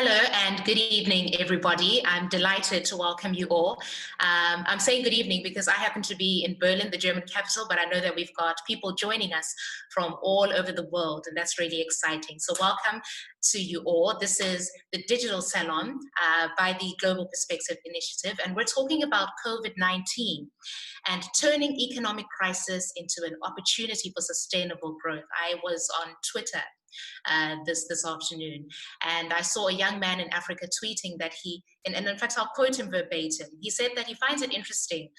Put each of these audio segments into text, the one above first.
Hello and good evening, everybody. I'm delighted to welcome you all. I'm saying good evening because I happen to be in Berlin, the German capital, but I know that we've got people joining us from all over the world, and that's really exciting. So welcome to you all. This is the Digital Salon by the Global Perspective Initiative, and we're talking about COVID-19 and turning economic crisis into an opportunity for sustainable growth. I was on Twitter this afternoon, and I saw a young man in Africa tweeting that and in fact I'll quote him verbatim. He said that he finds it interesting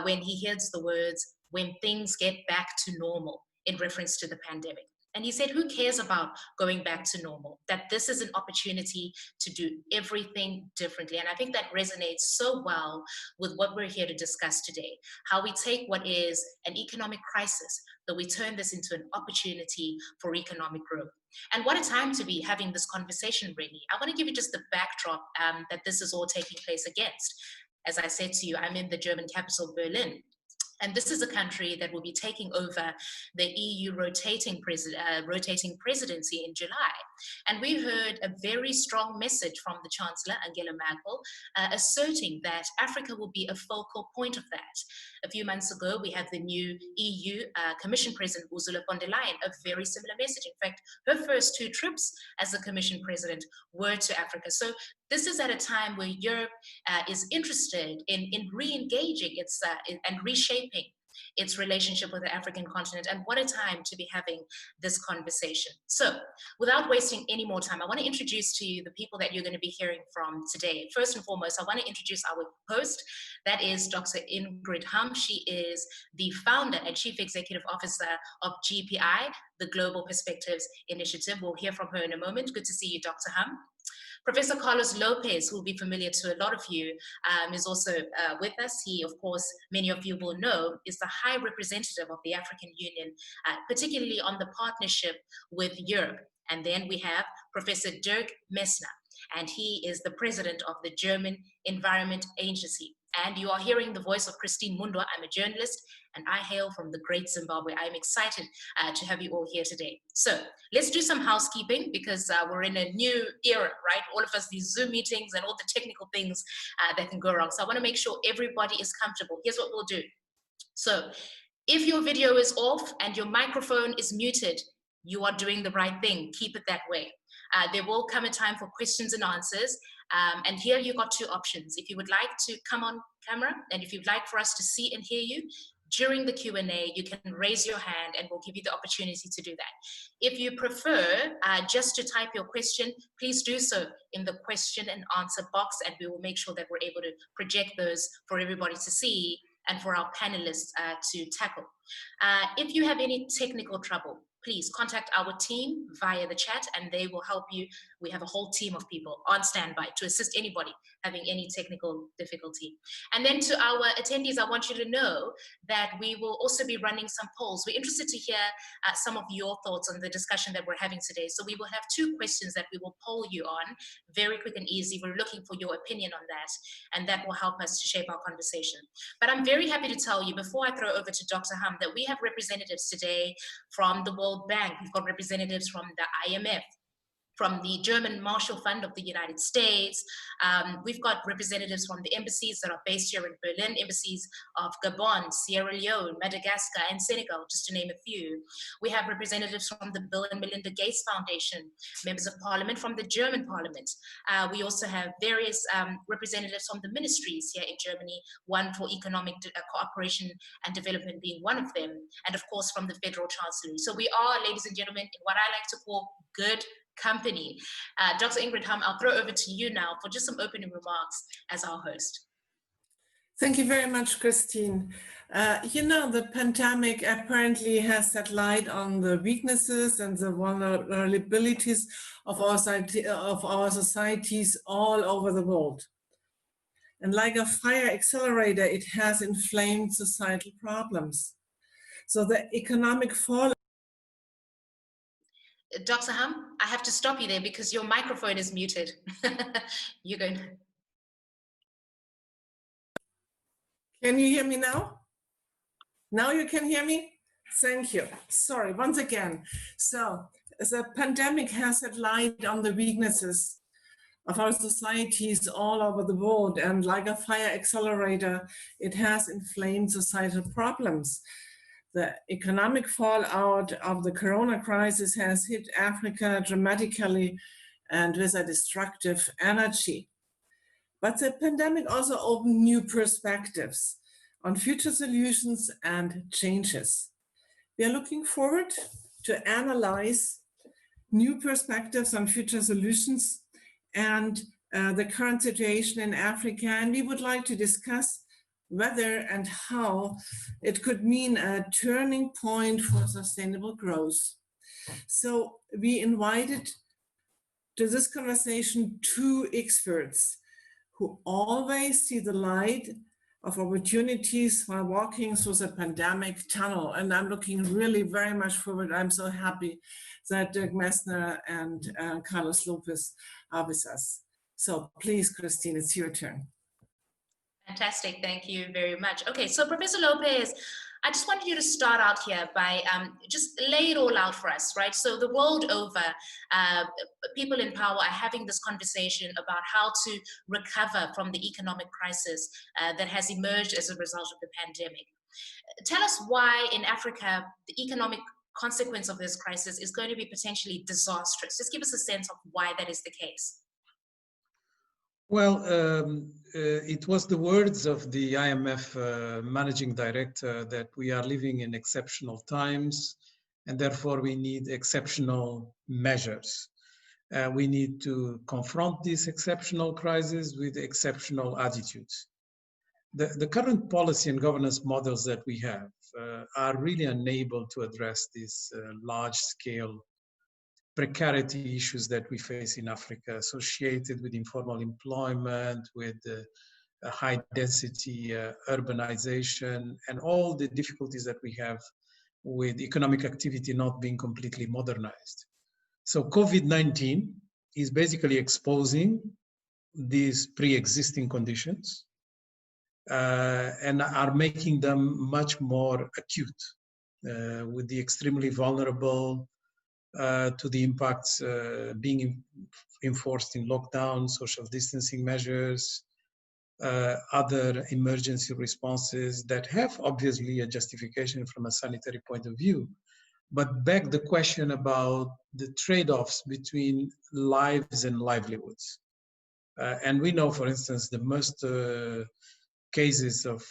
when he hears the words "when things get back to normal" in reference to the pandemic. And he said, who cares about going back to normal? That this is an opportunity to do everything differently. And I think that resonates so well with what we're here to discuss today. How we take what is an economic crisis, but we turn this into an opportunity for economic growth. And what a time to be having this conversation, really. I want to give you just the backdrop that this is all taking place against. As I said to you, I'm in the German capital, Berlin. And this is a country that will be taking over the EU rotating presidency in July. And we heard a very strong message from the Chancellor, Angela Merkel, asserting that Africa will be a focal point of that. A few months ago, we had the new EU Commission President, Ursula von der Leyen, a very similar message. In fact, her first 2 trips as the Commission President were to Africa. So this is at a time where Europe is interested in re-engaging and reshaping its relationship with the African continent, and what a time to be having this conversation. So without wasting any more time, I want to introduce to you the people that you're going to be hearing from today. First and foremost, I want to introduce our host. That is Dr. Ingrid Hum. She is the founder and chief executive officer of GPI, the Global Perspectives Initiative. We'll hear from her in a moment. Good to see you, Dr. Hum. Professor Carlos Lopes, who will be familiar to a lot of you, is also with us. He, of course, many of you will know, is the High Representative of the African Union, particularly on the partnership with Europe. And then we have Professor Dirk Messner, and he is the president of the German Environment Agency. And you are hearing the voice of Christine Mundwa. I'm a journalist, and I hail from the great Zimbabwe. I'm excited to have you all here today. So let's do some housekeeping, because we're in a new era, right? All of us, these Zoom meetings and all the technical things that can go wrong. So I want to make sure everybody is comfortable. Here's what we'll do. So if your video is off and your microphone is muted, you are doing the right thing. Keep it that way. There will come a time for questions and answers. And here you've got 2 options. If you would like to come on camera, and if you'd like for us to see and hear you, during the Q&A, you can raise your hand and we'll give you the opportunity to do that. If you prefer just to type your question, please do so in the question and answer box, and we will make sure that we're able to project those for everybody to see and for our panelists to tackle. If you have any technical trouble, please contact our team via the chat and they will help you. We have a whole team of people on standby to assist anybody having any technical difficulty. And then to our attendees, I want you to know that we will also be running some polls. We're interested to hear some of your thoughts on the discussion that we're having today. So we will have 2 questions that we will poll you on, very quick and easy. We're looking for your opinion on that, and that will help us to shape our conversation. But I'm very happy to tell you, before I throw over to Dr. Hum, that we have representatives today from the World Bank. We've got representatives from the IMF, from the German Marshall Fund of the United States. We've got representatives from the embassies that are based here in Berlin, embassies of Gabon, Sierra Leone, Madagascar, and Senegal, just to name a few. We have representatives from the Bill and Melinda Gates Foundation, members of parliament from the German parliament. We also have various representatives from the ministries here in Germany, one for economic cooperation and development being one of them, and of course from the federal chancellery. So we are, ladies and gentlemen, in what I like to call good company. Dr. Ingrid Hum, I'll throw over to you now for just some opening remarks as our host. Thank you very much, Christine. You know, the pandemic apparently has set light on the weaknesses and the vulnerabilities of our societies all over the world. And like a fire accelerator, it has inflamed societal problems. So the economic fallout. Dr. Hum, I have to stop you there because your microphone is muted. You're going. Can you hear me now? Now you can hear me? Thank you. Sorry, once again. So the pandemic has set light on the weaknesses of our societies all over the world. And like a fire accelerator, it has inflamed societal problems. The economic fallout of the corona crisis has hit Africa dramatically and with a destructive energy. But the pandemic also opened new perspectives on future solutions and changes. We are looking forward to analyze new perspectives on future solutions and the current situation in Africa. And we would like to discuss whether and how it could mean a turning point for sustainable growth. So we invited to this conversation two experts who always see the light of opportunities while walking through the pandemic tunnel. And I'm looking really very much forward. I'm so happy that Dirk Messner and Carlos Lopes are with us. So please, Christine, it's your turn. Fantastic, thank you very much. Okay, so Professor Lopes, I just wanted you to start out here by just lay it all out for us, right? So the world over, people in power are having this conversation about how to recover from the economic crisis that has emerged as a result of the pandemic. Tell us why in Africa, the economic consequence of this crisis is going to be potentially disastrous. Just give us a sense of why that is the case. Well, it was the words of the IMF managing director that we are living in exceptional times, and therefore we need exceptional measures. We need to confront this exceptional crisis with exceptional attitudes. The current policy and governance models that we have are really unable to address these large-scale precarity issues that we face in Africa, associated with informal employment, with high density urbanization, and all the difficulties that we have with economic activity not being completely modernized. So COVID-19 is basically exposing these pre-existing conditions and are making them much more acute with the extremely vulnerable to the impacts being enforced in lockdown, social distancing measures, other emergency responses that have obviously a justification from a sanitary point of view, but beg the question about the trade-offs between lives and livelihoods. And we know, for instance, the most cases of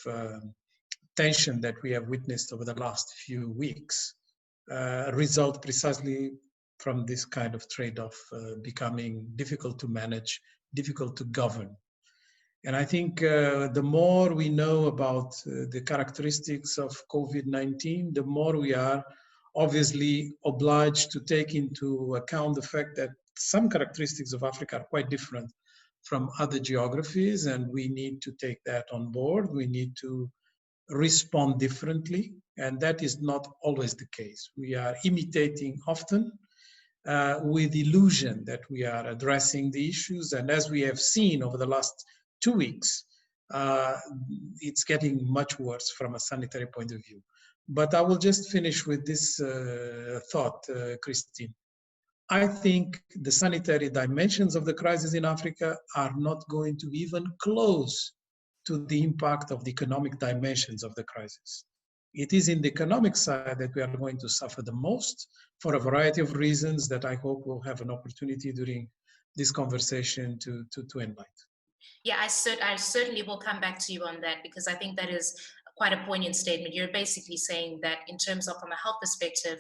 tension that we have witnessed over the last few weeks result precisely from this kind of trade-off becoming difficult to manage, difficult to govern. And I think the more we know about the characteristics of COVID-19, the more we are obviously obliged to take into account the fact that some characteristics of Africa are quite different from other geographies, and we need to take that on board. We need to respond differently, and that is not always the case. We are imitating often with illusion that we are addressing the issues, and as we have seen over the last 2 weeks, it's getting much worse from a sanitary point of view. But I will just finish with this thought, Christine. I think the sanitary dimensions of the crisis in Africa are not going to be even close to the impact of the economic dimensions of the crisis. It is in the economic side that we are going to suffer the most for a variety of reasons that I hope we'll have an opportunity during this conversation to enlighten. Yeah, I certainly will come back to you on that, because I think that is quite a poignant statement. You're basically saying that in terms of from a health perspective,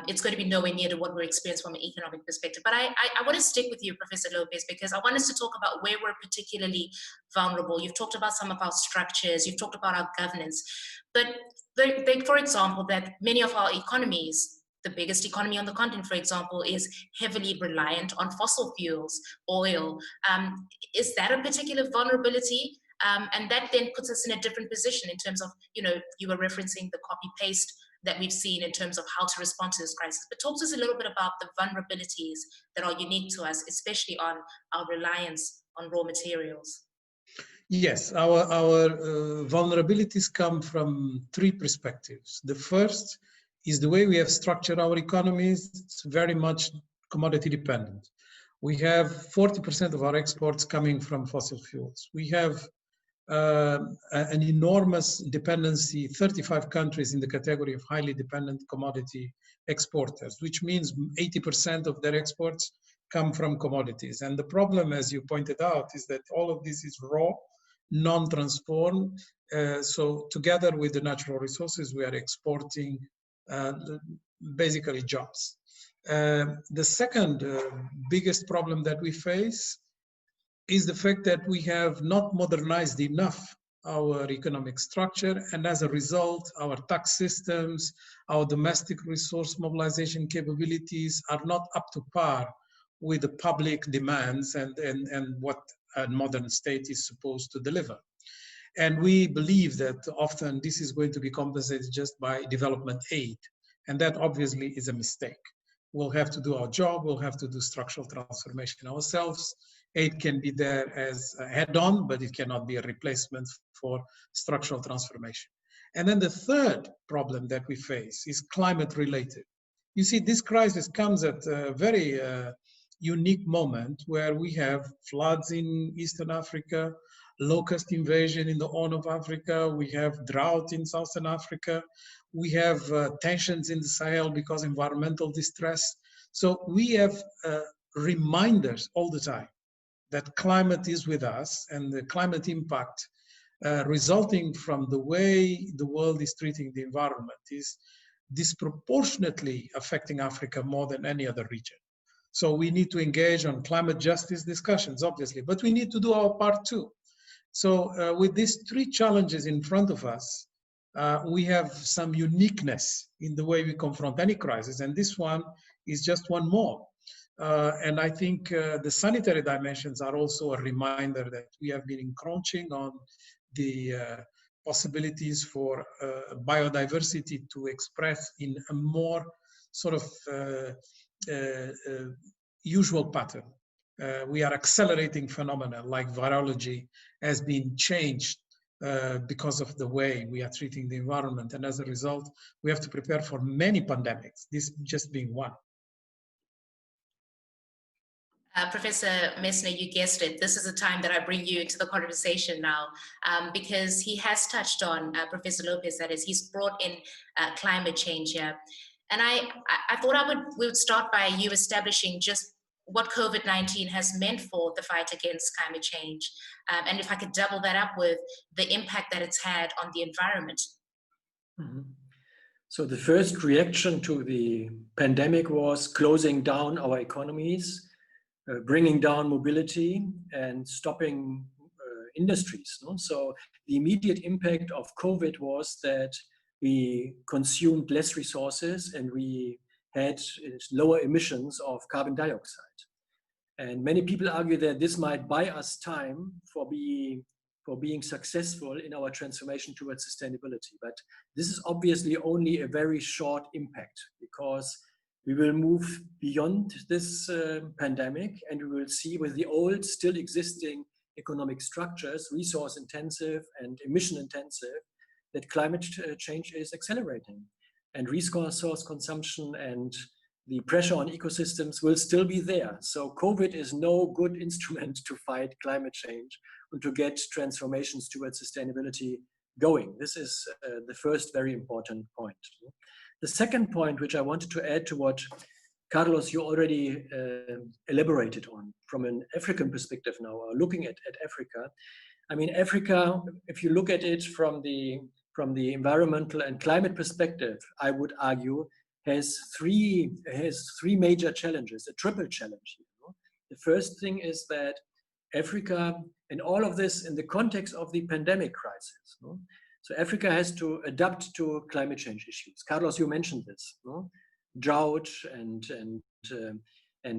it's going to be nowhere near to what we're experiencing from an economic perspective. But I want to stick with you, Professor Lopes, because I want us to talk about where we're particularly vulnerable. You've talked about some of our structures, you've talked about our governance, but for example, that many of our economies, the biggest economy on the continent, for example, is heavily reliant on fossil fuels, oil. Is that a particular vulnerability? And that then puts us in a different position in terms of, you were referencing the copy-paste that we've seen in terms of how to respond to this crisis. But talk to us a little bit about the vulnerabilities that are unique to us, especially on our reliance on raw materials. Yes, our vulnerabilities come from three perspectives. The first is the way we have structured our economies. It's very much commodity dependent. We have 40% of our exports coming from fossil fuels. We have an enormous dependency, 35 countries in the category of highly dependent commodity exporters, which means 80% of their exports come from commodities. And the problem, as you pointed out, is that all of this is raw, non-transformed. So together with the natural resources, we are exporting basically jobs. The second biggest problem that we face is the fact that we have not modernized enough our economic structure, and as a result, our tax systems, our domestic resource mobilization capabilities are not up to par with the public demands and what a modern state is supposed to deliver. And we believe that often this is going to be compensated just by development aid, and that obviously is a mistake. We'll have to do our job, we'll have to do structural transformation ourselves. Aid can be there as a head-on, but it cannot be a replacement for structural transformation. And then the third problem that we face is climate-related. You see, this crisis comes at a very unique moment where we have floods in Eastern Africa, locust invasion in the Horn of Africa, we have drought in Southern Africa, we have tensions in the Sahel because environmental distress. So we have reminders all the time that climate is with us, and the climate impact resulting from the way the world is treating the environment is disproportionately affecting Africa more than any other region. So we need to engage on climate justice discussions, obviously, but we need to do our part too. So with these three challenges in front of us, we have some uniqueness in the way we confront any crisis, and this one is just one more. And I think the sanitary dimensions are also a reminder that we have been encroaching on the possibilities for biodiversity to express in a more sort of usual pattern. We are accelerating phenomena like virology has been changed because of the way we are treating the environment. And as a result, we have to prepare for many pandemics, this just being one. Professor Messner, you guessed it. This is the time that I bring you into the conversation now, because he has touched on, Professor Lopes, that is, he's brought in climate change here. And I thought we would start by you establishing just what COVID-19 has meant for the fight against climate change. And if I could double that up with the impact that it's had on the environment. Mm-hmm. So the first reaction to the pandemic was closing down our economies, bringing down mobility and stopping industries. No? So the immediate impact of COVID was that we consumed less resources and we had lower emissions of carbon dioxide. And many people argue that this might buy us time for being successful in our transformation towards sustainability. But this is obviously only a very short impact, because we will move beyond this pandemic, and we will see with the old, still existing economic structures, resource intensive and emission intensive, that climate change is accelerating. And resource consumption and the pressure on ecosystems will still be there. So COVID is no good instrument to fight climate change and to get transformations towards sustainability going. This is the first very important point. The second point, which I wanted to add to what Carlos, you already elaborated on from an African perspective now, looking at Africa. I mean, Africa, if you look at it from the environmental and climate perspective, I would argue, has three major challenges, a triple challenge. You know? The first thing is that Africa, and all of this in the context of the pandemic crisis. You know? So Africa has to adapt to climate change issues. Carlos, you mentioned this. You know? Drought and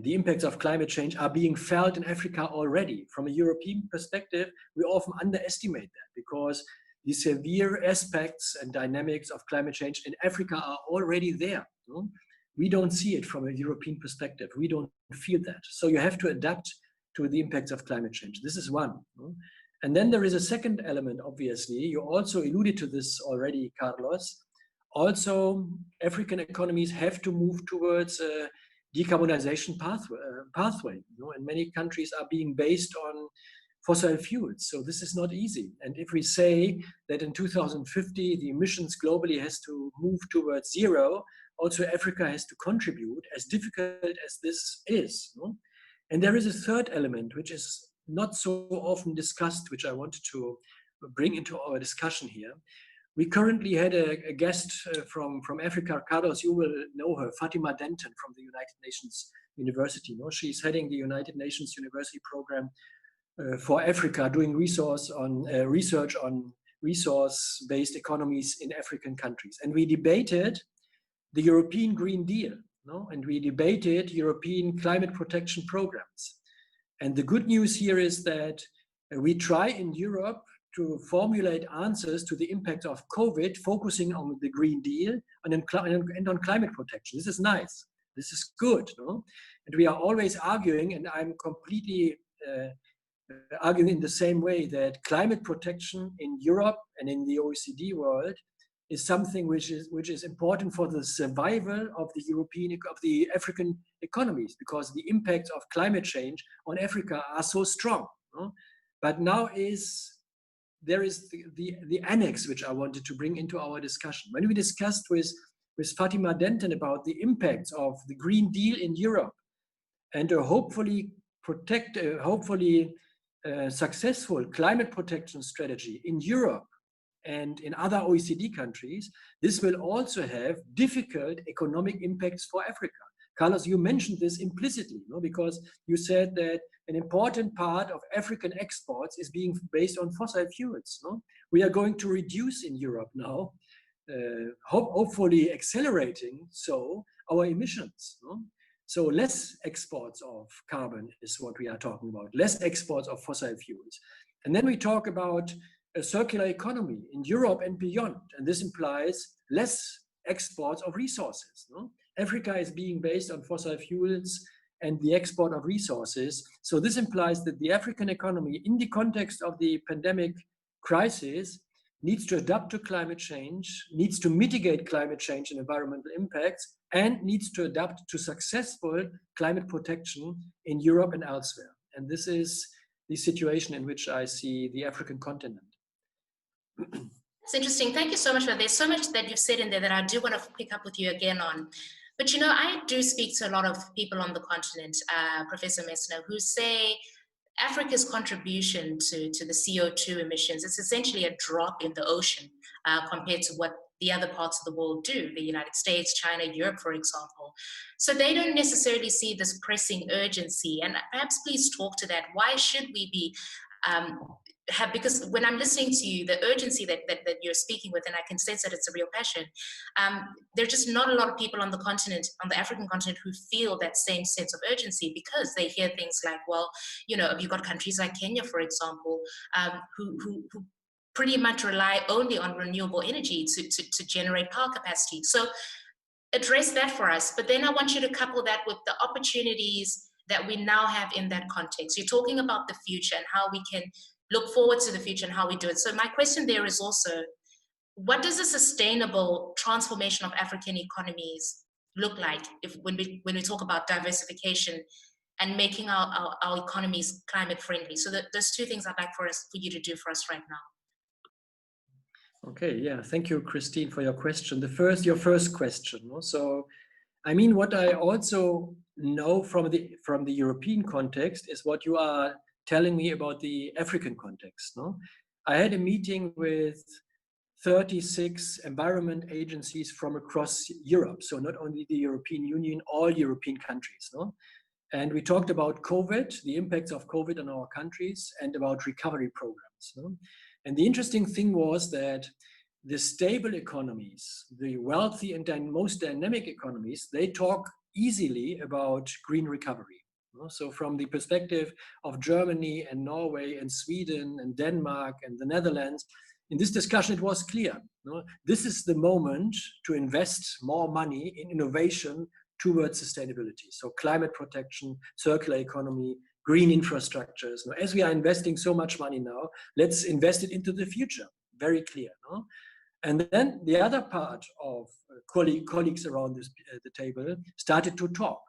the impacts of climate change are being felt in Africa already. From a European perspective, we often underestimate that, because the severe aspects and dynamics of climate change in Africa are already there. You know? We don't see it from a European perspective. We don't feel that. So you have to adapt to the impacts of climate change. This is one. You know? And then there is a second element, obviously. You also alluded to this already, Carlos. Also, African economies have to move towards decarbonization pathway. And many countries are being based on fossil fuels. So this is not easy. And if we say that in 2050, the emissions globally has to move towards zero, also Africa has to contribute, as difficult as this is. And there is a third element, which is not so often discussed, which I wanted to bring into our discussion here. We currently had a guest from Africa. Carlos, you will know her, Fatima Denton from the United Nations University. She's heading the United Nations University Program for Africa, doing research on resource-based economies in African countries. And we debated the European Green Deal, and we debated European climate protection programs. And the good news here is that we try in Europe to formulate answers to the impact of COVID, focusing on the Green Deal and on climate protection. This is nice. This is good. And we are always arguing, and I'm completely arguing in the same way, that climate protection in Europe and in the OECD world is something which is important for the survival of the African economies, because the impacts of climate change on Africa are so strong. But now there is the annex which I wanted to bring into our discussion. When we discussed with Fatima Denton about the impacts of the Green Deal in Europe and a hopefully successful climate protection strategy in Europe and in other OECD countries, this will also have difficult economic impacts for Africa. Carlos, you mentioned this implicitly, because you said that an important part of African exports is being based on fossil fuels. We are going to reduce in Europe now, hopefully accelerating our emissions. So less exports of carbon is what we are talking about, less exports of fossil fuels. And then we talk about a circular economy in Europe and beyond, and this implies less exports of resources. Africa is being based on fossil fuels and the export of resources. So this implies that the African economy, in the context of the pandemic crisis, needs to adapt to climate change, needs to mitigate climate change and environmental impacts, and needs to adapt to successful climate protection in Europe and elsewhere. And this is the situation in which I see the African continent. It's interesting. Thank you so much for that. There's so much that you've said in there that I do want to pick up with you again on. But I do speak to a lot of people on the continent, Professor Messner, who say Africa's contribution to the CO2 emissions is essentially a drop in the ocean compared to what the other parts of the world do, the United States, China, Europe, for example. So they don't necessarily see this pressing urgency. And perhaps please talk to that. Why should we be because when I'm listening to you, the urgency that you're speaking with, and I can sense that it's a real passion, there are just not a lot of people on the continent, on the African continent, who feel that same sense of urgency, because they hear things like, well, you've got countries like Kenya, for example, who pretty much rely only on renewable energy to generate power capacity. So address that for us. But then I want you to couple that with the opportunities that we now have in that context. You're talking about the future and how we can look forward to the future and how we do it. So my question there is also, what does a sustainable transformation of African economies look like when we talk about diversification and making our economies climate friendly? So those two things I'd like for you to do for us right now. Okay, yeah, thank you, Christine, for your question. Your first question. So, I mean, what I also know from the European context is what you are telling me about the African context. I had a meeting with 36 environment agencies from across Europe. So not only the European Union, all European countries. And we talked about COVID, the impacts of COVID on our countries, and about recovery programs. And the interesting thing was that the stable economies, the wealthy and most dynamic economies, they talk easily about green recovery. So from the perspective of Germany and Norway and Sweden and Denmark and the Netherlands, in this discussion, it was clear. This is the moment to invest more money in innovation towards sustainability. So climate protection, circular economy, green infrastructures. As we are investing so much money now, let's invest it into the future. Very clear. And then the other part of colleagues around the table started to talk.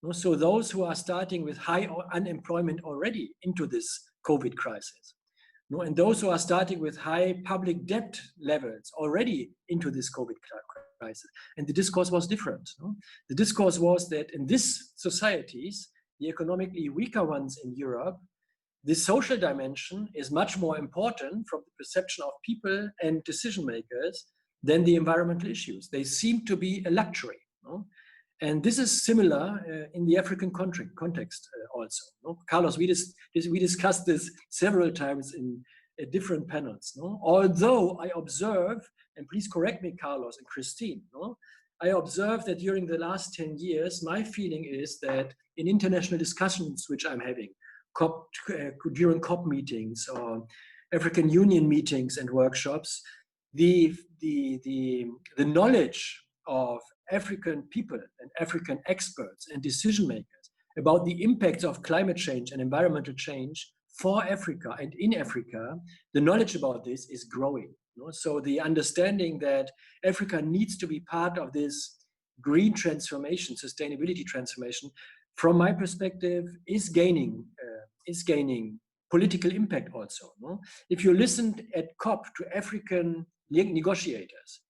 No? So those who are starting with high unemployment already into this COVID crisis, no? And those who are starting with high public debt levels already into this COVID crisis. And the discourse was different. No? The discourse was that in these societies, the economically weaker ones in Europe, the social dimension is much more important from the perception of people and decision makers than the environmental issues. They seem to be a luxury. No? And this is similar in the African context also. No? Carlos, we discussed this several times in different panels. No? Although I observe, and please correct me, Carlos and Christine, no? I observe that during the last 10 years, my feeling is that in international discussions which I'm having, during COP meetings or African Union meetings and workshops, the knowledge of African people and African experts and decision makers about the impacts of climate change and environmental change for Africa and in Africa, the knowledge about this is growing. You know? So the understanding that Africa needs to be part of this green transformation, sustainability transformation, from my perspective, is gaining political impact also. No? If you listened at COP to African negotiators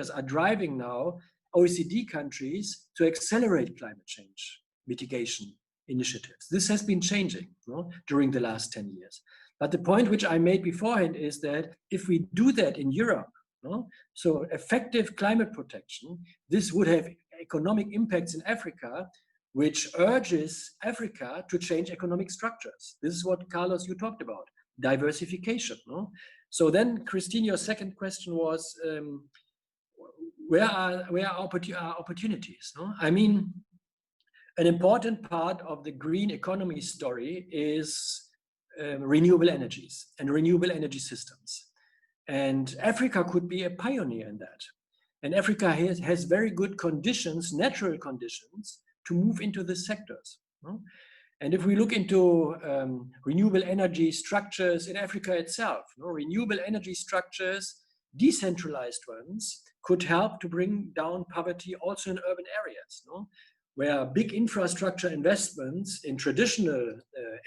are driving now OECD countries to accelerate climate change mitigation initiatives. This has been changing, no, during the last 10 years. But the point which I made beforehand is that if we do that in Europe, no, so effective climate protection, this would have economic impacts in Africa, which urges Africa to change economic structures. This is what, Carlos, you talked about, diversification. No? So then, Christine, your second question was, where are opportunities? No? I mean, an important part of the green economy story is renewable energies and renewable energy systems. And Africa could be a pioneer in that. And Africa has very good conditions, natural conditions, to move into these sectors. No? And if we look into renewable energy structures in Africa itself, no? Renewable energy structures, decentralized ones, could help to bring down poverty also in urban areas, no? Where big infrastructure investments in traditional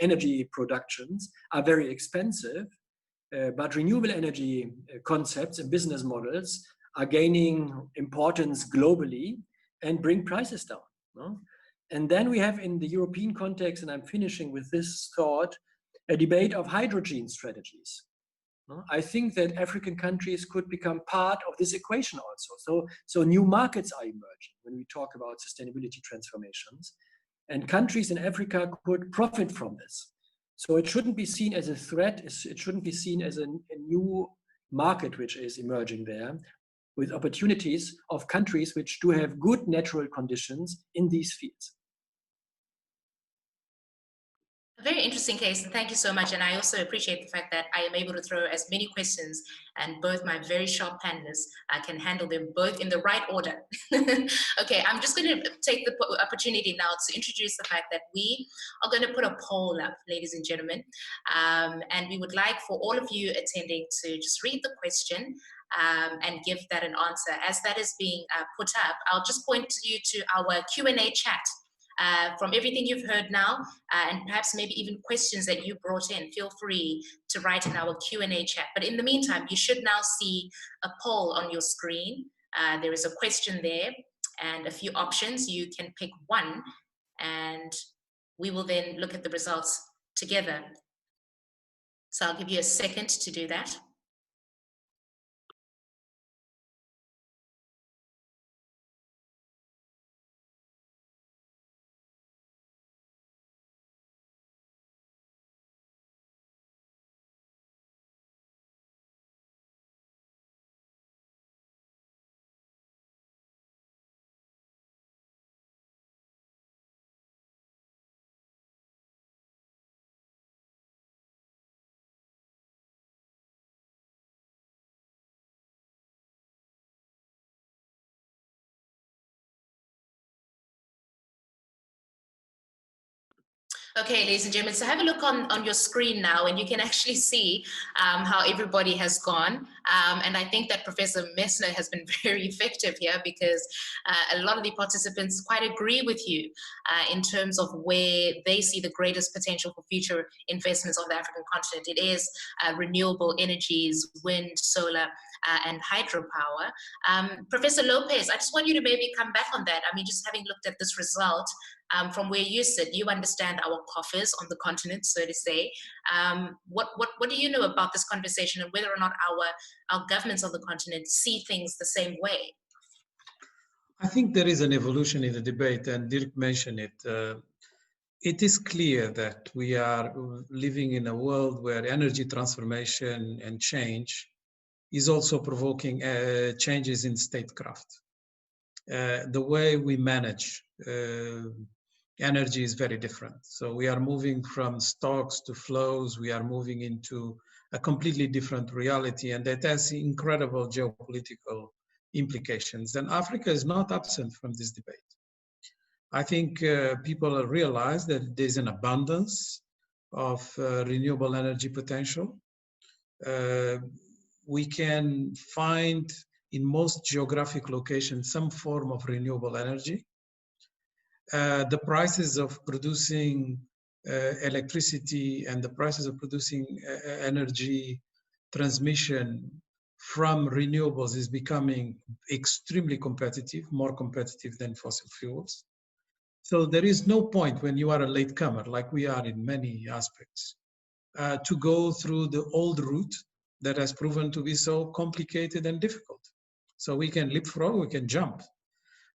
energy productions are very expensive, but renewable energy concepts and business models are gaining importance globally and bring prices down. No? And then we have in the European context, and I'm finishing with this thought, a debate of hydrogen strategies. No? I think that African countries could become part of this equation also. So new markets are emerging when we talk about sustainability transformations, and countries in Africa could profit from this. So it shouldn't be seen as a threat. It shouldn't be seen as a new market which is emerging there, with opportunities of countries which do have good natural conditions in these fields. A very interesting case, and thank you so much. And I also appreciate the fact that I am able to throw as many questions, and both my very sharp panelists can handle them both in the right order. Okay, I'm just going to take the opportunity now to introduce the fact that we are going to put a poll up, ladies and gentlemen, and we would like for all of you attending to just read the question and give that an answer. As that is being put up, I'll just point you to our Q&A chat. From everything you've heard now, and perhaps maybe even questions that you brought in, feel free to write in our Q&A chat. But in the meantime, you should now see a poll on your screen. There is a question there and a few options. You can pick one, and we will then look at the results together. So I'll give you a second to do that. Okay, ladies and gentlemen, so have a look on your screen now, and you can actually see how everybody has gone. And I think that Professor Messner has been very effective here, because a lot of the participants quite agree with you in terms of where they see the greatest potential for future investments on the African continent. It is renewable energies, wind, solar, and hydropower. Professor Lopes, I just want you to maybe come back on that. I mean, just having looked at this result, from where you sit, you understand our coffers on the continent, so to say. What do you know about this conversation, and whether or not our governments on the continent see things the same way? I think there is an evolution in the debate, and Dirk mentioned it. It is clear that we are living in a world where energy transformation and change is also provoking changes in statecraft. The way we manage energy is very different. So we are moving from stocks to flows. We are moving into a completely different reality, and that has incredible geopolitical implications. And Africa is not absent from this debate. I think people realize that there's an abundance of renewable energy potential. We can find in most geographic locations some form of renewable energy. The prices of producing electricity and the prices of producing energy transmission from renewables is becoming extremely competitive, more competitive than fossil fuels. So there is no point when you are a latecomer, like we are in many aspects, to go through the old route that has proven to be so complicated and difficult. So we can leapfrog, we can jump.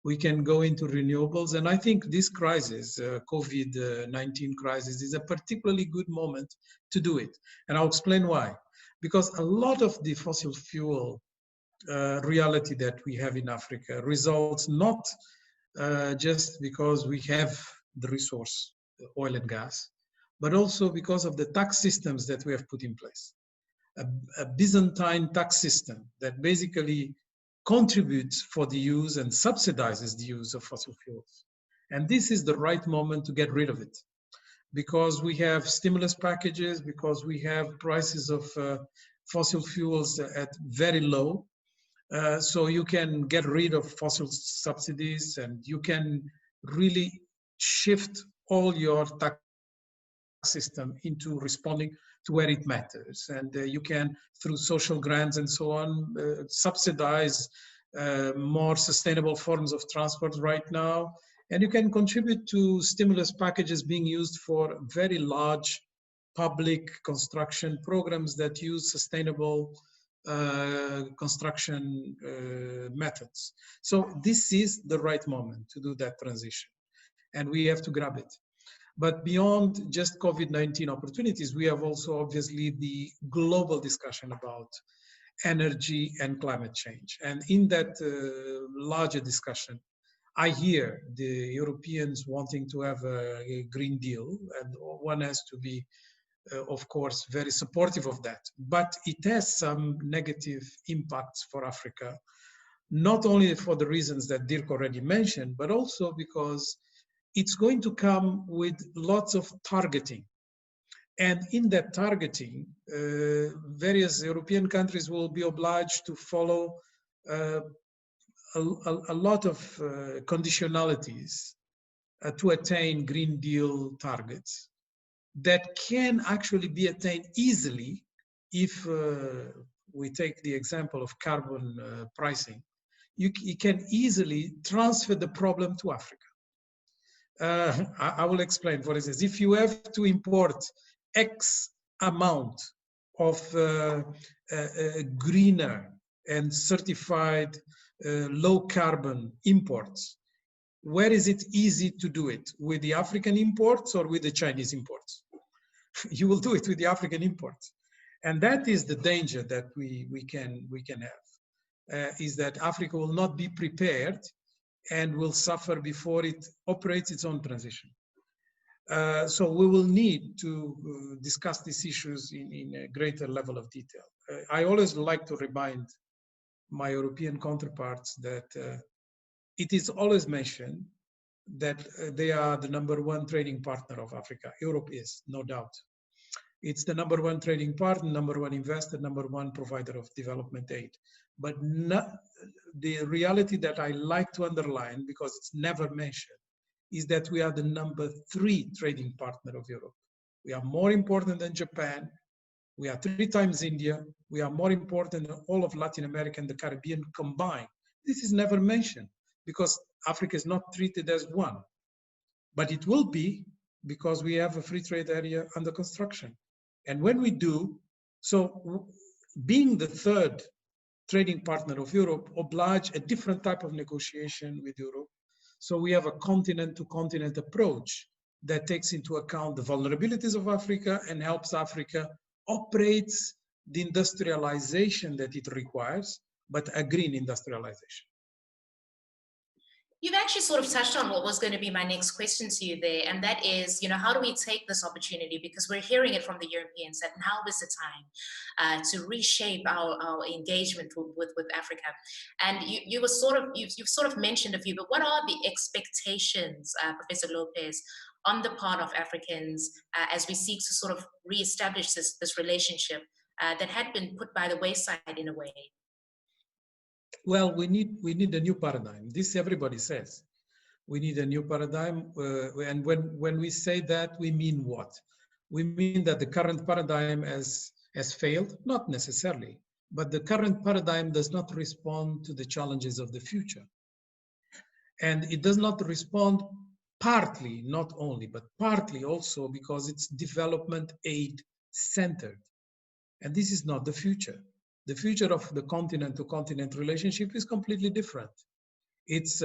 We can go into renewables. And I think this crisis, COVID-19 crisis, is a particularly good moment to do it. And I'll explain why. Because a lot of the fossil fuel reality that we have in Africa results not just because we have the resource, oil and gas, but also because of the tax systems that we have put in place. A Byzantine tax system that basically contributes for the use and subsidizes the use of fossil fuels. And this is the right moment to get rid of it, because we have stimulus packages, because we have prices of fossil fuels at very low. So you can get rid of fossil subsidies, and you can really shift all your tax system into responding to where it matters. And you can, through social grants and so on, subsidize more sustainable forms of transport right now. And you can contribute to stimulus packages being used for very large public construction programs that use sustainable construction methods. So this is the right moment to do that transition, and we have to grab it. But beyond just COVID-19 opportunities, we have also obviously the global discussion about energy and climate change. And in that larger discussion, I hear the Europeans wanting to have a Green Deal, and one has to be, of course, very supportive of that. But it has some negative impacts for Africa, not only for the reasons that Dirk already mentioned, but also because it's going to come with lots of targeting. And in that targeting, various European countries will be obliged to follow a lot of conditionalities to attain Green Deal targets that can actually be attained easily if we take the example of carbon pricing. You can easily transfer the problem to Africa. I will explain. For instance, if you have to import X amount of greener and certified low carbon imports, where is it easy to do it? With the African imports or with the Chinese imports? You will do it with the African imports. And that is the danger that we can have, is that Africa will not be prepared and will suffer before it operates its own transition. So we will need to discuss these issues in a greater level of detail. I always like to remind my European counterparts that it is always mentioned that they are the #1 trading partner of Africa. Europe is, no doubt. It's the #1 trading partner, #1 investor, #1 provider of development aid. But the reality that I like to underline, because it's never mentioned, is that we are the #3 trading partner of Europe. We are more important than Japan. We are 3 times India. We are more important than all of Latin America and the Caribbean combined. This is never mentioned because Africa is not treated as one. But it will be because we have a free trade area under construction. And when we do, so being the 3rd trading partner of Europe oblige a different type of negotiation with Europe. So we have a continent-to-continent approach that takes into account the vulnerabilities of Africa and helps Africa operate the industrialization that it requires, but a green industrialization. You've actually sort of touched on what was going to be my next question to you there, and that is, how do we take this opportunity? Because we're hearing it from the Europeans that now is the time to reshape our engagement with Africa. And you've sort of mentioned a few, but what are the expectations, Professor Lopes, on the part of Africans as we seek to sort of reestablish this relationship that had been put by the wayside in a way? Well, we need a new paradigm. This everybody says. We need a new paradigm. And when we say that, we mean what? We mean that the current paradigm has failed, not necessarily, but the current paradigm does not respond to the challenges of the future. And it does not respond partly, not only, but partly also because it's development aid centered. And this is not the future. The future of the continent-to-continent relationship is completely different. It's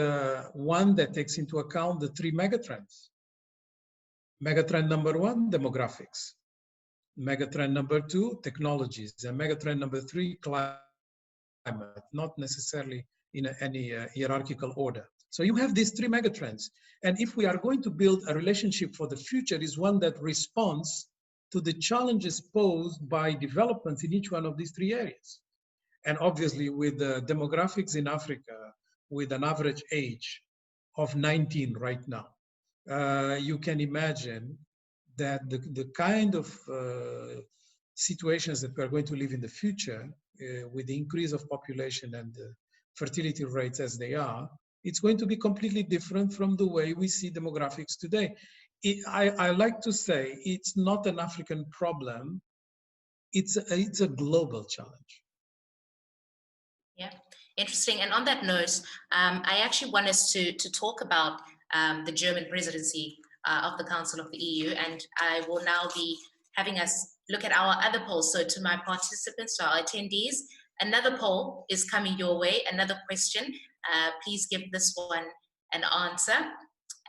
one that takes into account the 3 megatrends. Megatrend #1, demographics. Megatrend #2, technologies. And megatrend #3, climate, not necessarily in any hierarchical order. So you have these 3 megatrends. And if we are going to build a relationship for the future, is one that responds to the challenges posed by developments in each one of these 3 areas. And obviously with the demographics in Africa, with an average age of 19 right now, you can imagine that the kind of situations that we're going to live in the future, with the increase of population and the fertility rates as they are, it's going to be completely different from the way we see demographics today. I like to say it's not an African problem, it's a global challenge. Yeah, interesting. And on that note, I actually want us to talk about the German presidency of the Council of the EU, and I will now be having us look at our other polls. So to my participants, to our attendees, another poll is coming your way, another question. Please give this one an answer.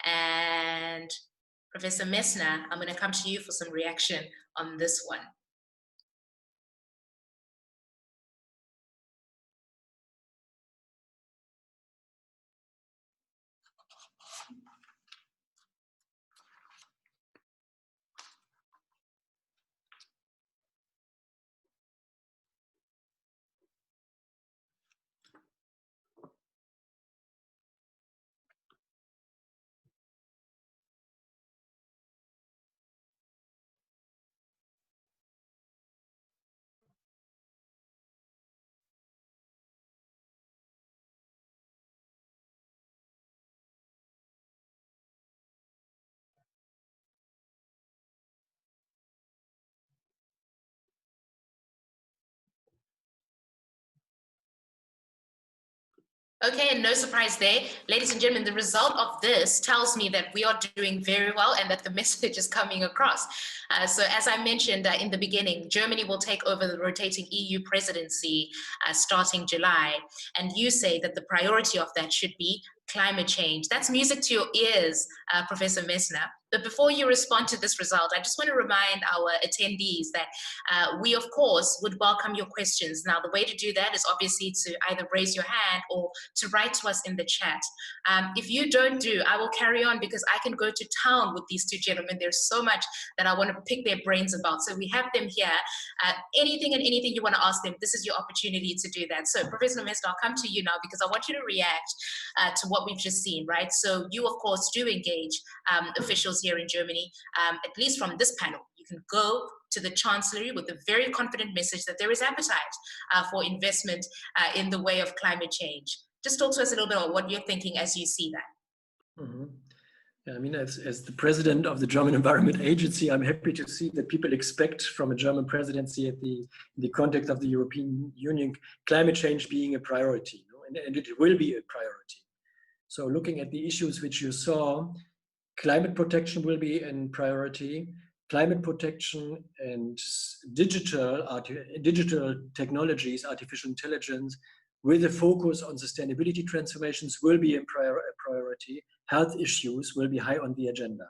And Professor Messner, I'm going to come to you for some reaction on this one. Okay, and no surprise there. Ladies and gentlemen, the result of this tells me that we are doing very well and that the message is coming across. So as I mentioned in the beginning, Germany will take over the rotating EU presidency starting July. And you say that the priority of that should be climate change. That's music to your ears, Professor Messner. But before you respond to this result, I just want to remind our attendees that we, of course, would welcome your questions. Now, the way to do that is obviously to either raise your hand or to write to us in the chat. If you don't do, I will carry on because I can go to town with these 2 gentlemen. There's so much that I want to pick their brains about. So we have them here. Anything and anything you want to ask them, this is your opportunity to do that. So Professor Messner, I'll come to you now because I want you to react to what what we've just seen, right? So you, of course, do engage officials here in Germany, at least from this panel. You can go to the Chancellery with a very confident message that there is appetite for investment in the way of climate change. Just talk to us a little bit about what you're thinking as you see that. Mm-hmm. Yeah, I mean, as the president of the German Environment Agency, I'm happy to see that people expect from a German presidency in the context of the European Union, climate change being a priority, you know, and it will be a priority. So looking at the issues which you saw, climate protection will be a priority. Climate protection and digital technologies, artificial intelligence, with a focus on sustainability transformations will be a priority. Health issues will be high on the agenda.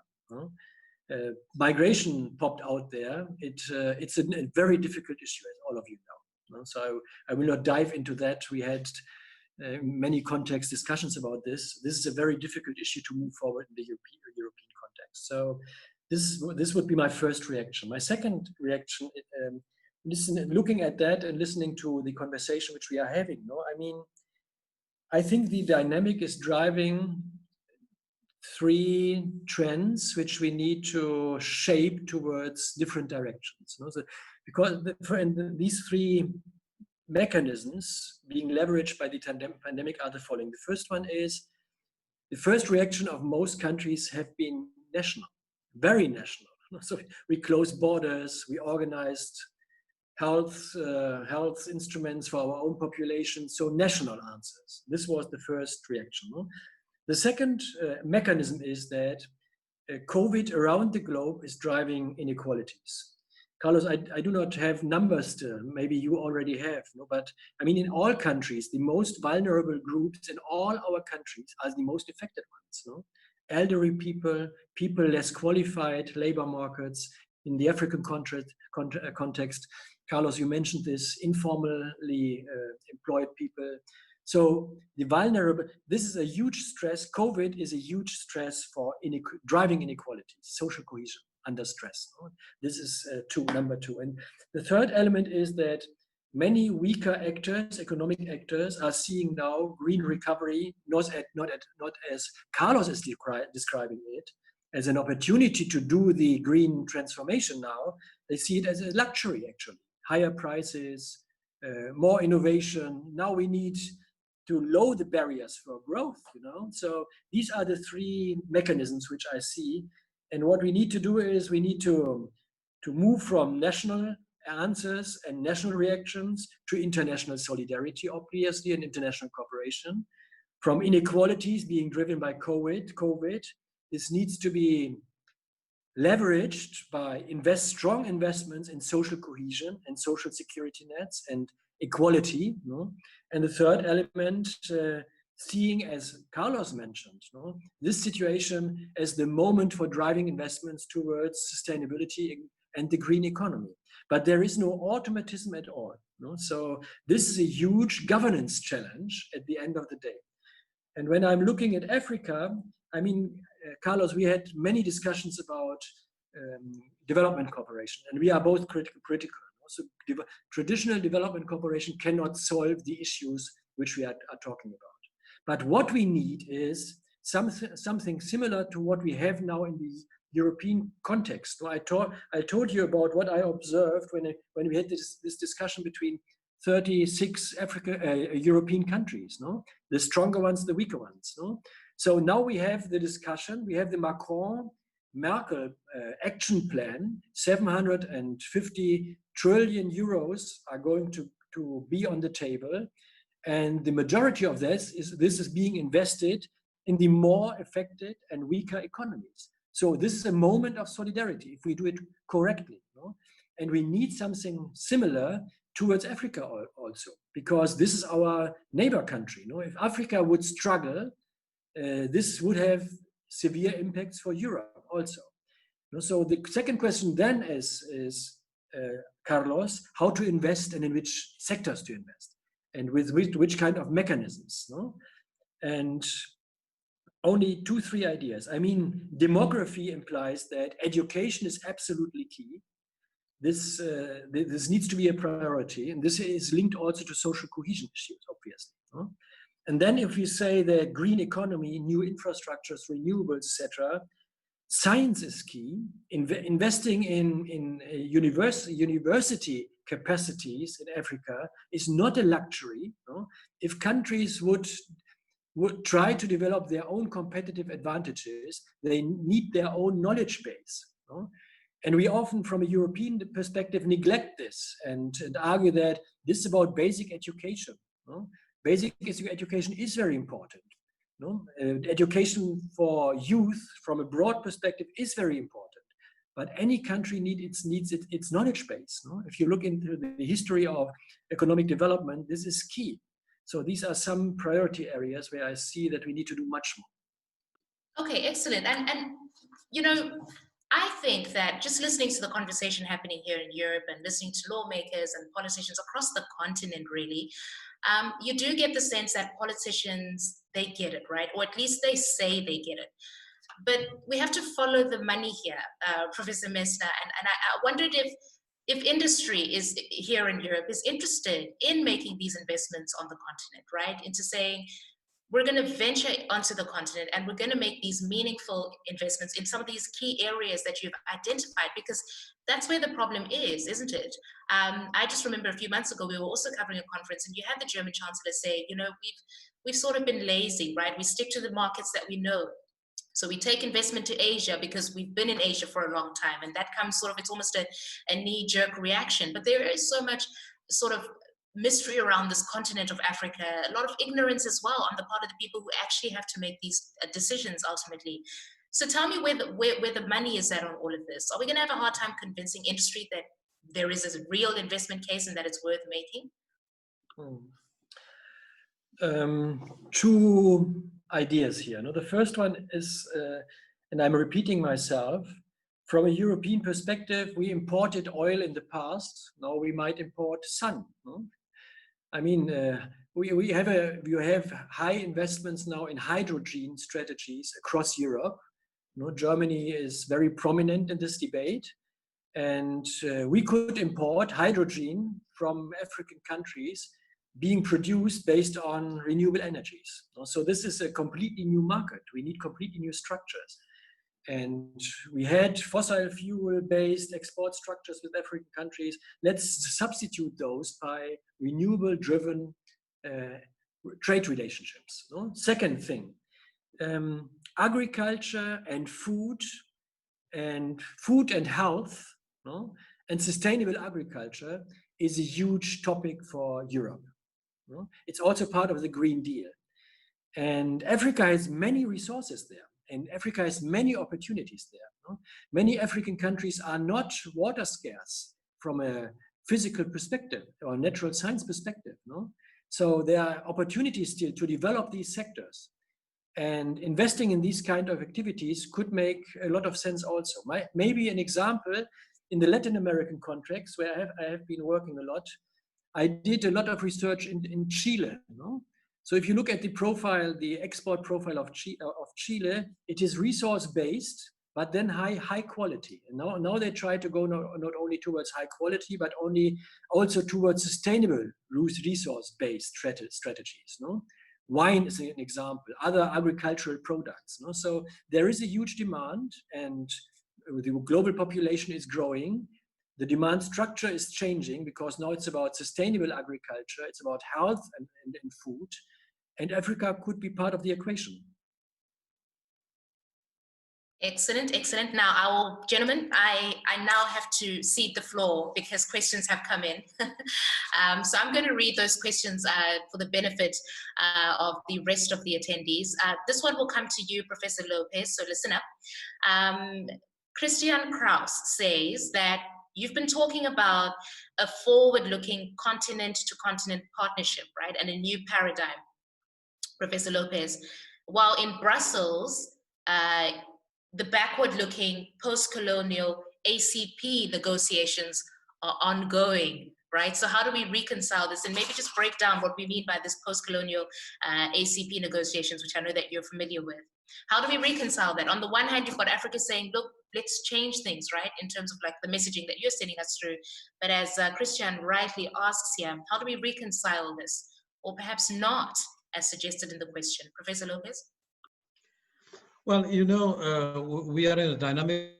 Migration popped out there. It's a very difficult issue, as all of you know. So I will not dive into that. We had many context discussions about this. This is a very difficult issue to move forward in the European context. So this would be my first reaction. My second reaction, looking at that and listening to the conversation which we are having. I mean, I think the dynamic is driving three trends which we need to shape towards different directions. So because these three mechanisms being leveraged by the pandemic are the following. The first one is the first reaction of most countries have been national, very national. So we closed borders, we organized health instruments for our own population, so national answers. This was the first reaction. The second mechanism is that COVID around the globe is driving inequalities. Carlos, I do not have numbers still, maybe you already have, but I mean, in all countries, the most vulnerable groups in all our countries are the most affected ones. Elderly people, people less qualified, labor markets, in the African context. Carlos, you mentioned this, informally employed people. So the vulnerable, this is a huge stress. COVID is a huge stress for driving inequality, social cohesion under stress. This is number two. And the third element is that many weaker actors, economic actors, are seeing now green recovery, not as Carlos is describing it, as an opportunity to do the green transformation now. They see it as a luxury, actually. Higher prices, more innovation. Now we need to lower the barriers for growth, So these are the three mechanisms which I see. And what we need to do is we need to move from national answers and national reactions to international solidarity, obviously, and international cooperation. From inequalities being driven by COVID, this needs to be leveraged by strong investments in social cohesion and social security nets and equality. And the third element, seeing, as Carlos mentioned, this situation as the moment for driving investments towards sustainability and the green economy. But there is no automatism at all. So this is a huge governance challenge at the end of the day. And when I'm looking at Africa, I mean, Carlos, we had many discussions about development cooperation, and we are both critical. So traditional development cooperation cannot solve the issues which we are talking about. But what we need is something similar to what we have now in the European context. So I told you about what I observed when we had this discussion between 36 European countries, the stronger ones, the weaker ones. So now we have the discussion, we have the Macron-Merkel action plan, 750 trillion euros are going to be on the table. And the majority of this is being invested in the more affected and weaker economies. So this is a moment of solidarity if we do it correctly. And we need something similar towards Africa also, because this is our neighbor country. If Africa would struggle, this would have severe impacts for Europe also. So the second question then is Carlos, how to invest and in which sectors to invest, and with which kind of mechanisms. And only 2-3 ideas. I mean, demography implies that education is absolutely key. This needs to be a priority, and this is linked also to social cohesion issues, obviously. And then if you say the green economy, new infrastructures, renewables, etc., science is key. Investing in university capacities in Africa is not a luxury. No? If countries would try to develop their own competitive advantages, they need their own knowledge base. No? And we often, from a European perspective, neglect this and argue that this is about basic education. No? Basic education is very important. No? Education for youth from a broad perspective is very important. But any country needs its knowledge base. No? If you look into the history of economic development, this is key. So these are some priority areas where I see that we need to do much more. Okay, excellent. And you know, I think that just listening to the conversation happening here in Europe and listening to lawmakers and politicians across the continent, really, you do get the sense that politicians, they get it, right? Or at least they say they get it. But we have to follow the money here, Professor Messner. And I wondered if industry is here in Europe is interested in making these investments on the continent, right? Into saying, we're going to venture onto the continent and we're going to make these meaningful investments in some of these key areas that you've identified, because that's where the problem is, isn't it? I just remember a few months ago, we were also covering a conference and you had the German Chancellor say, you know, we've sort of been lazy, right? We stick to the markets that we know. So we take investment to Asia because we've been in Asia for a long time. And that comes sort of, it's almost a knee-jerk reaction. But there is so much sort of mystery around this continent of Africa, a lot of ignorance as well on the part of the people who actually have to make these decisions ultimately. So tell me where the money is at on all of this. Are we going to have a hard time convincing industry that there is a real investment case and that it's worth making? Two ideas here. No, the first one is, and I'm repeating myself, from a European perspective, we imported oil in the past. Now we might import sun. No? I mean, you have high investments now in hydrogen strategies across Europe. You know, Germany is very prominent in this debate, and we could import hydrogen from African countries being produced based on renewable energies. So this is a completely new market. We need completely new structures. And we had fossil fuel-based export structures with African countries. Let's substitute those by renewable-driven trade relationships. No? Second thing, agriculture and food and health, no? And sustainable agriculture is a huge topic for Europe. No? It's also part of the Green Deal. And Africa has many resources there. And Africa has many opportunities there. No? Many African countries are not water scarce from a physical perspective or natural science perspective. No? So there are opportunities still to develop these sectors. And investing in these kind of activities could make a lot of sense also. Maybe an example, in the Latin American context, where I have been working a lot, I did a lot of research in Chile. No? So if you look at the profile, the export profile of Chile, it is resource-based, but then high quality. And now they try to go not only towards high quality, but also towards sustainable resource-based strategies. No? Wine is an example, other agricultural products. No? So there is a huge demand, and the global population is growing. The demand structure is changing because now it's about sustainable agriculture, it's about health and food, and Africa could be part of the equation. Excellent, excellent. Now, gentlemen, I now have to cede the floor because questions have come in. So I'm going to read those questions for the benefit of the rest of the attendees. This one will come to you, Professor Lopes, so listen up. Christian Kraus says that you've been talking about a forward-looking continent-to-continent partnership, right, and a new paradigm, Professor Lopes. While in Brussels, the backward-looking post-colonial ACP negotiations are ongoing, right? So how do we reconcile this? And maybe just break down what we mean by this post-colonial ACP negotiations, which I know that you're familiar with. How do we reconcile that? On the one hand, you've got Africa saying, look, let's change things, right? In terms of like the messaging that you're sending us through. But as Christian rightly asks here, how do we reconcile this? Or perhaps not? as suggested in the question. Professor Lopes? Well, you know, we are in a dynamic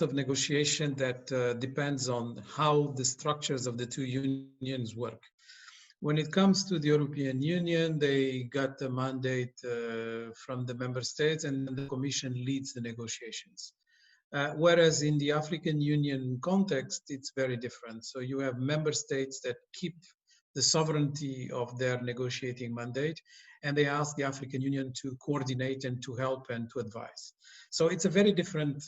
of negotiation that depends on how the structures of the two unions work. When it comes to the European Union, they got the mandate from the member states, and the Commission leads the negotiations. Whereas in the African Union context, it's very different. So you have member states that keep the sovereignty of their negotiating mandate, and they ask the African Union to coordinate and to help and to advise. So it's a very different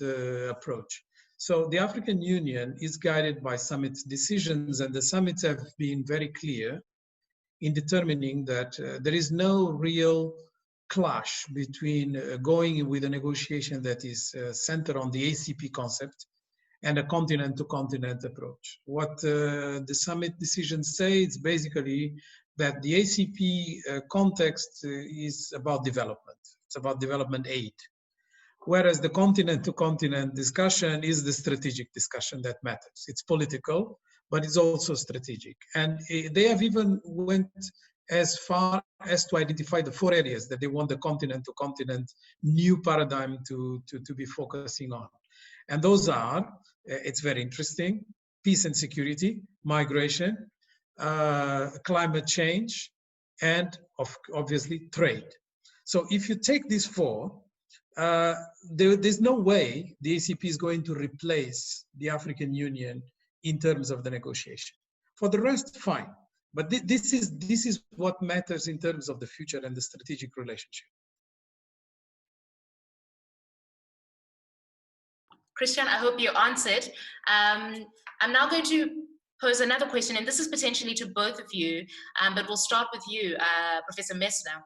approach. So the African Union is guided by summit decisions, and the summits have been very clear in determining that there is no real clash between going with a negotiation that is centered on the ACP concept and a continent-to-continent approach. What the summit decisions say is basically that the ACP context is about development. It's about development aid. Whereas the continent-to-continent discussion is the strategic discussion that matters. It's political, but it's also strategic. And they have even went as far as to identify the 4 areas that they want the continent-to-continent new paradigm to be focusing on. And those are, it's very interesting, peace and security, migration, climate change, and obviously trade. So if you take these 4, there's no way the ACP is going to replace the African Union in terms of the negotiation. For the rest, fine. But this is what matters in terms of the future and the strategic relationship. Christian, I hope you answered. I'm now going to pose another question, and this is potentially to both of you, but we'll start with you, Professor Messner.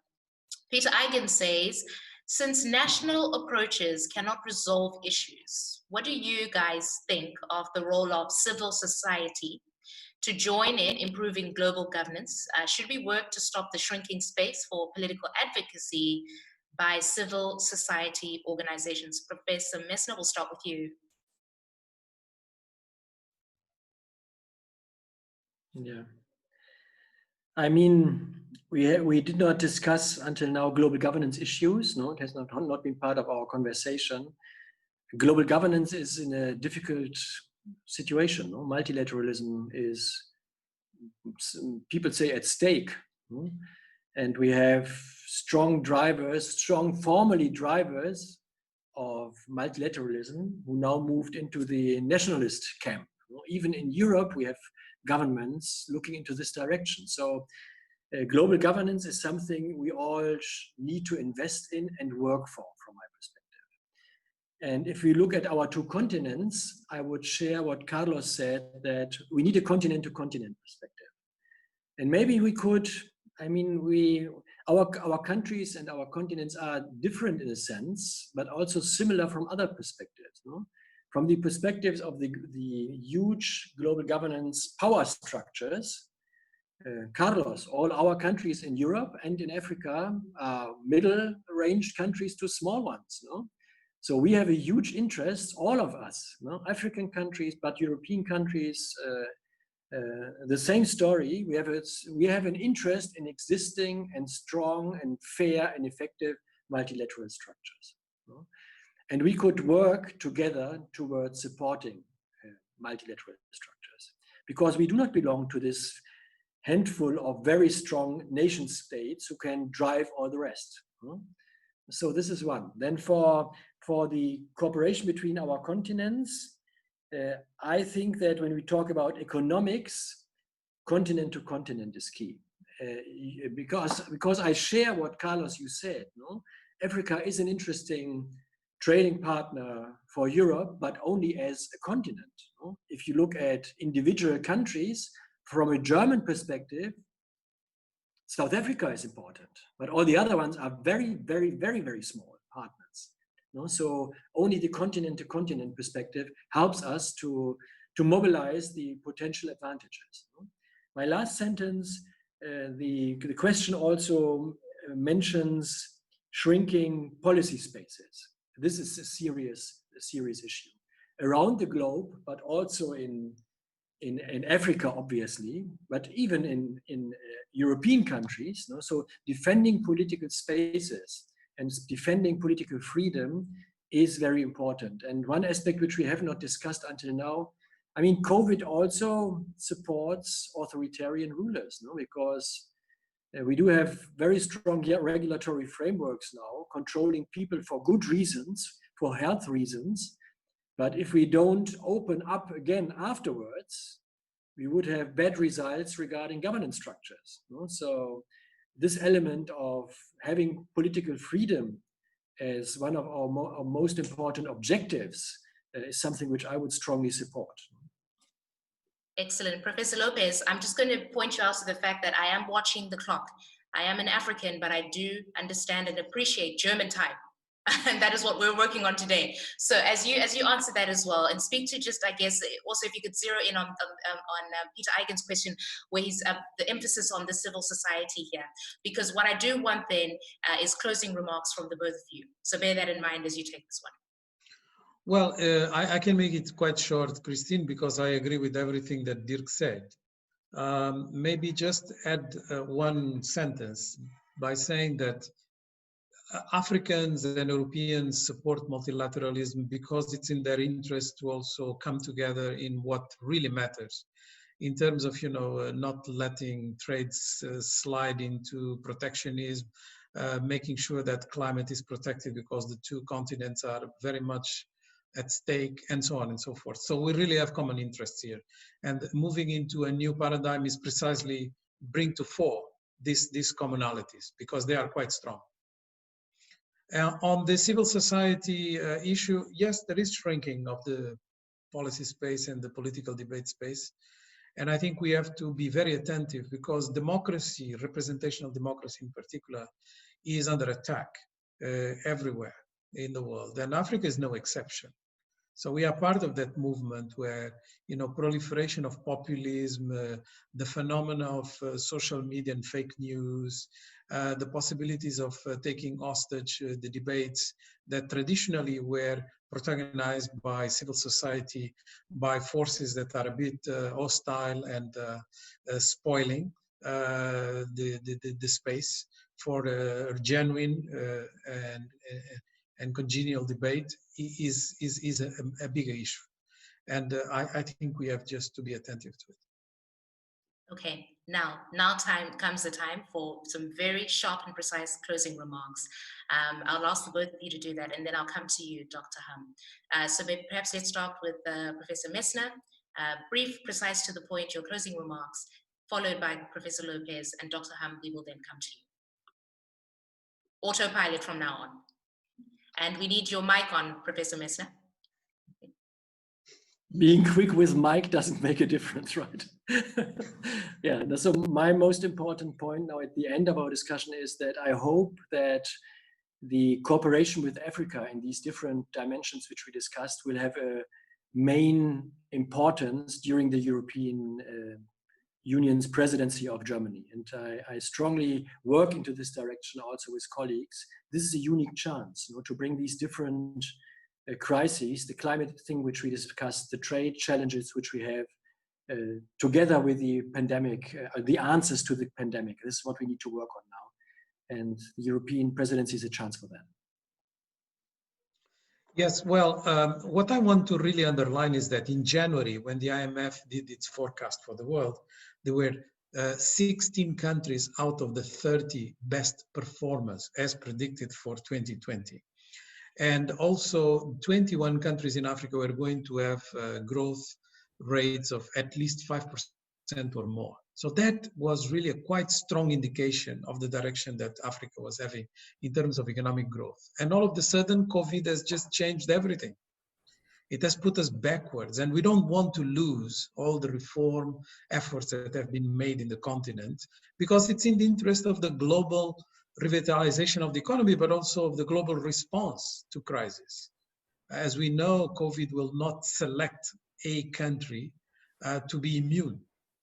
Peter Eigen says, since national approaches cannot resolve issues, what do you guys think of the role of civil society to join in improving global governance? Should we work to stop the shrinking space for political advocacy by civil society organizations? Professor Messner, we'll start with you. Yeah. I mean, we did not discuss until now global governance issues. No, it has not been part of our conversation. Global governance is in a difficult situation. No? Multilateralism is, people say, at stake. No? And we have strong drivers, strong formally drivers of multilateralism who now moved into the nationalist camp. No? Even in Europe, we have governments looking into this direction. So global governance is something we all need to invest in and work for, from my perspective. And if we look at our 2 continents, I would share what Carlos said, that we need a continent-to-continent perspective. And maybe we could, I mean, our countries and our continents are different in a sense, but also similar from other perspectives. No? From the perspectives of the huge global governance power structures, Carlos, all our countries in Europe and in Africa are middle-range countries to small ones. No? So we have a huge interest, all of us, no? African countries, but European countries, the same story. We have an interest in existing and strong and fair and effective multilateral structures. No? And we could work together towards supporting multilateral structures, because we do not belong to this handful of very strong nation states who can drive all the rest. No? So this is one. Then for the cooperation between our continents, I think that when we talk about economics, continent to continent is key. Because I share what Carlos, you said, no? Africa is an interesting trading partner for Europe, but only as a continent. No? If you look at individual countries, from a German perspective, South Africa is important, but all the other ones are very, very, very, very small partners. No? So only the continent-to-continent perspective helps us to mobilize the potential advantages. No? My last sentence, the question also mentions shrinking policy spaces. This is a serious issue around the globe, but also in in Africa, obviously, but even in European countries. No? So defending political spaces and defending political freedom is very important. And one aspect which we have not discussed until now, I mean, COVID also supports authoritarian rulers, no? Because we do have very strong regulatory frameworks now, controlling people for good reasons, for health reasons. But if we don't open up again afterwards, we would have bad results regarding governance structures. No? So this element of having political freedom as one of our most important objectives is something which I would strongly support. Excellent. Professor Lopes, I'm just going to point you out to the fact that I am watching the clock. I am an African, but I do understand and appreciate German time. And that is what we're working on today. So as you answer that as well, and speak to just, I guess, also if you could zero in on Peter Eigen's question, where he's the emphasis on the civil society here, because what I do want then is closing remarks from the both of you. So bear that in mind as you take this one. Well, I can make it quite short, Christine, because I agree with everything that Dirk said. Maybe just add one sentence by saying that Africans and Europeans support multilateralism because it's in their interest to also come together in what really matters in terms of, not letting trades slide into protectionism, making sure that climate is protected because the two continents are very much at stake, and so on and so forth. So we really have common interests here. And moving into a new paradigm is precisely bring to fore these commonalities because they are quite strong. On the civil society issue, yes, there is shrinking of the policy space and the political debate space. And I think we have to be very attentive because democracy, representational democracy in particular, is under attack everywhere in the world. And Africa is no exception. So we are part of that movement where, proliferation of populism, the phenomena of social media and fake news, the possibilities of taking hostage the debates that traditionally were protagonized by civil society, by forces that are a bit hostile and spoiling the space for genuine and congenial debate is a bigger issue. And I think we have just to be attentive to it. Okay, now comes the time for some very sharp and precise closing remarks. I'll ask the both of you to do that, and then I'll come to you, Dr. Hum. So perhaps let's start with Professor Messner. Brief, precise, to the point, your closing remarks, followed by Professor Lopes, and Dr. Hum, we will then come to you. Autopilot from now on. And we need your mic on, Professor Messner. Being quick with mic doesn't make a difference, right? Yeah, so my most important point now at the end of our discussion is that I hope that the cooperation with Africa in these different dimensions which we discussed will have a main importance during the European Union's presidency of Germany. And I strongly work into this direction also with colleagues. This is a unique chance, to bring these different crises, the climate thing which we discussed, the trade challenges which we have, together with the pandemic, the answers to the pandemic. This is what we need to work on now. And the European presidency is a chance for that. Yes, well, what I want to really underline is that in January, when the IMF did its forecast for the world, there were 16 countries out of the 30 best performers as predicted for 2020. And also 21 countries in Africa were going to have growth rates of at least 5% or more. So that was really a quite strong indication of the direction that Africa was having in terms of economic growth. And all of a sudden, COVID has just changed everything. It has put us backwards, and we don't want to lose all the reform efforts that have been made in the continent, because it's in the interest of the global revitalization of the economy, but also of the global response to crisis. As we know, COVID will not select a country to be immune.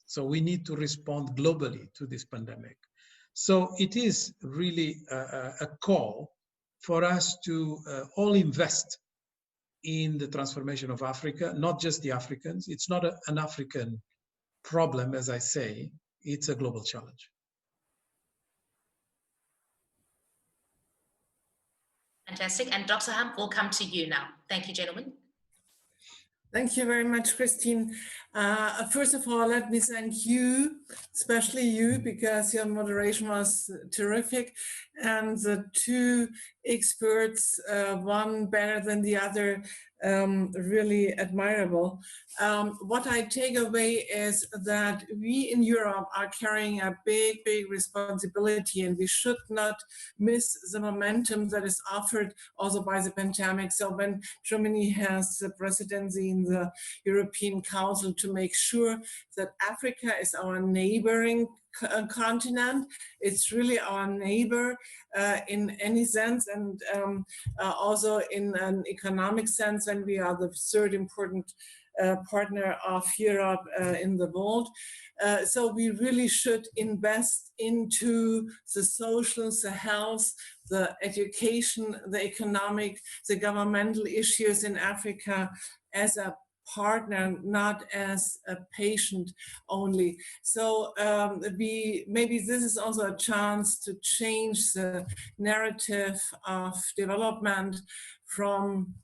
So we need to respond globally to this pandemic. So it is really a call for us to all invest in the transformation of Africa, not just the Africans. It's not an African problem, as I say, it's a global challenge. Fantastic. And Dr. Ham, we'll come to you now. Thank you, gentlemen. Thank you very much, Christine. First of all, let me thank you, especially you, because your moderation was terrific. And the two experts, one better than the other, really admirable. What I take away is that we in Europe are carrying a big, big responsibility, and we should not miss the momentum that is offered also by the pandemic. So when Germany has the presidency in the European Council, to make sure that Africa is our neighboring continent, it's really our neighbor in any sense, and also in an economic sense, when we are the third important partner of Europe in the world. So we really should invest into the social, the health, the education, the economic, the governmental issues in Africa as a partner, not as a patient only. So maybe this is also a chance to change the narrative of development from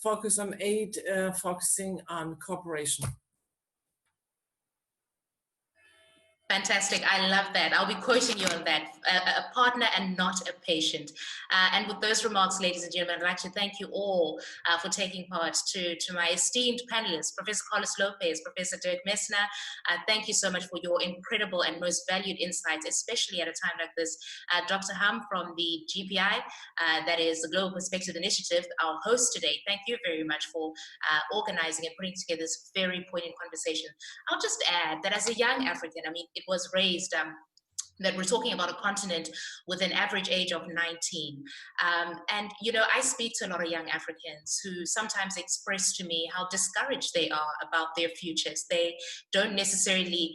focus on aid, focusing on cooperation. Fantastic. I love that. I'll be quoting you on that. A partner and not a patient. And with those remarks, ladies and gentlemen, I'd like to thank you all for taking part. To my esteemed panelists, Professor Carlos Lopes, Professor Dirk Messner, thank you so much for your incredible and most valued insights, especially at a time like this. Dr. Ham from the GPI, that is the Global Perspective Initiative, our host today. Thank you very much for organizing and putting together this very poignant conversation. I'll just add that as a young African, I mean, it was raised that we're talking about a continent with an average age of 19. And, you know, I speak to a lot of young Africans who sometimes express to me how discouraged they are about their futures. They don't necessarily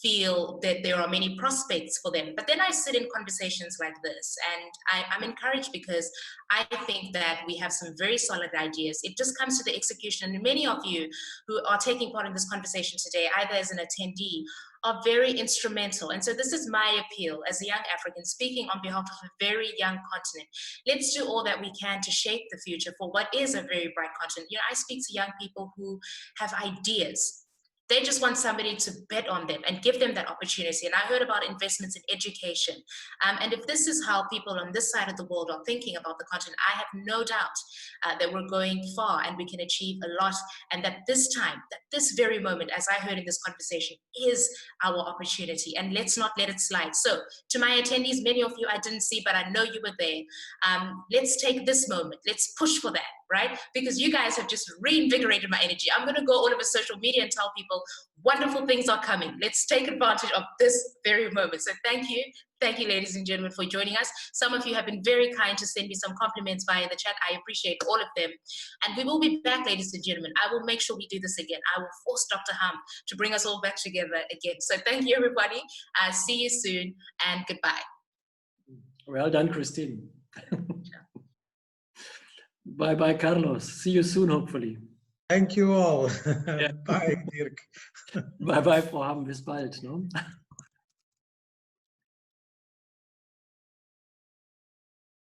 feel that there are many prospects for them. But then I sit in conversations like this, and I'm encouraged because I think that we have some very solid ideas. It just comes to the execution. And many of you who are taking part in this conversation today, either as an attendee, are very instrumental. And so this is my appeal as a young African speaking on behalf of a very young continent. Let's do all that we can to shape the future for what is a very bright continent. You know, I speak to young people who have ideas. They just want somebody to bet on them and give them that opportunity. And I heard about investments in education. And if this is how people on this side of the world are thinking about the continent, I have no doubt that we're going far and we can achieve a lot. And that this time, that this very moment, as I heard in this conversation, is our opportunity. And let's not let it slide. So to my attendees, many of you I didn't see, but I know you were there. Let's take this moment. Let's push for that, right? Because you guys have just reinvigorated my energy. I'm going to go all over social media and tell people wonderful things are coming. Let's take advantage of this very moment. So thank you. Thank you, ladies and gentlemen, for joining us. Some of you have been very kind to send me some compliments via the chat. I appreciate all of them. And we will be back, ladies and gentlemen. I will make sure we do this again. I will force Dr. Ham to bring us all back together again. So thank you, everybody. See you soon and goodbye. Well done, Christine. Bye-bye, Carlos. See you soon, hopefully. Thank you all. Yeah. Bye, Dirk. Bye-bye, Frau Ham. Bis bald. No?